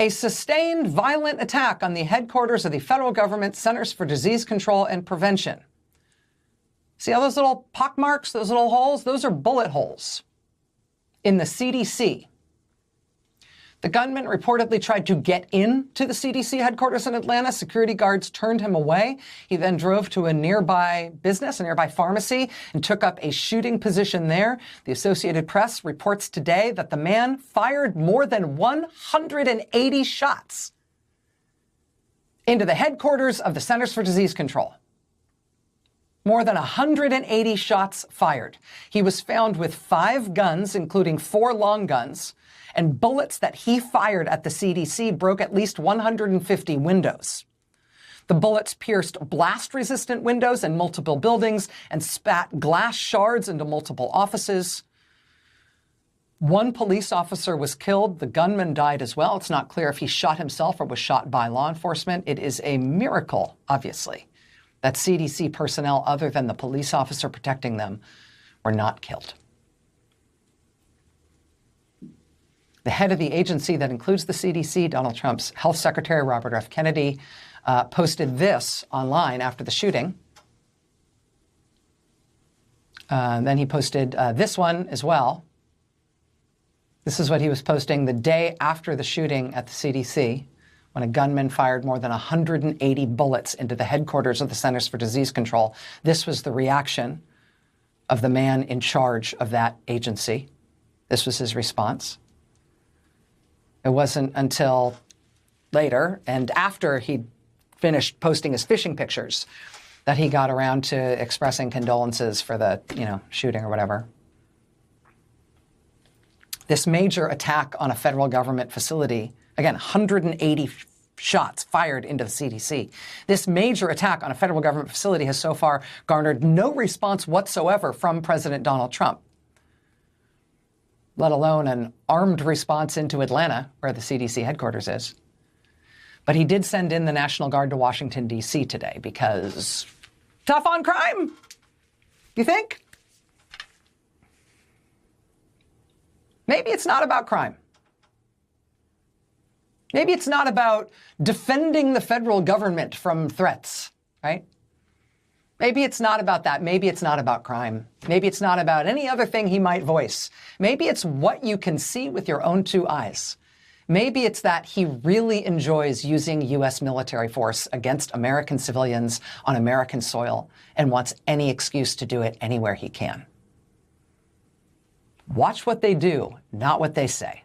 A sustained violent attack on the headquarters of the federal government Centers for Disease Control and Prevention. See all those little pockmarks, those little holes? Those are bullet holes in the CDC. The gunman reportedly tried to get into the CDC headquarters in Atlanta. Security guards turned him away. He then drove to a nearby business, a nearby pharmacy, and took up a shooting position there. The Associated Press reports today that the man fired more than 180 shots into the headquarters of the Centers for Disease Control. More than 180 shots fired. He was found with 5 guns, including 4 long guns, and bullets that he fired at the CDC broke at least 150 windows. The bullets pierced blast-resistant windows in multiple buildings and spat glass shards into multiple offices. 1 police officer was killed. The gunman died as well. It's not clear if he shot himself or was shot by law enforcement. It is a miracle, obviously, that CDC personnel other than the police officer protecting them were not killed. The head of the agency that includes the CDC, Donald Trump's health secretary, Robert F. Kennedy, posted this online after the shooting. Then he posted this one as well. This is what he was posting the day after the shooting at the CDC, when a gunman fired more than 180 bullets into the headquarters of the Centers for Disease Control. This was the reaction of the man in charge of that agency. This was his response. It wasn't until later and after he'd finished posting his fishing pictures that he got around to expressing condolences for the, shooting or whatever. This major attack on a federal government facility, again, 180 shots fired into the CDC. This major attack on a federal government facility has so far garnered no response whatsoever from President Donald Trump, let alone an armed response into Atlanta, where the CDC headquarters is. But he did send in the National Guard to Washington, D.C. today because tough on crime, you think? Maybe it's not about crime. Maybe it's not about defending the federal government from threats, right? Maybe it's not about that. Maybe it's not about crime. Maybe it's not about any other thing he might voice. Maybe it's what you can see with your own 2 eyes. Maybe it's that he really enjoys using U.S. military force against American civilians on American soil and wants any excuse to do it anywhere he can. Watch what they do, not what they say.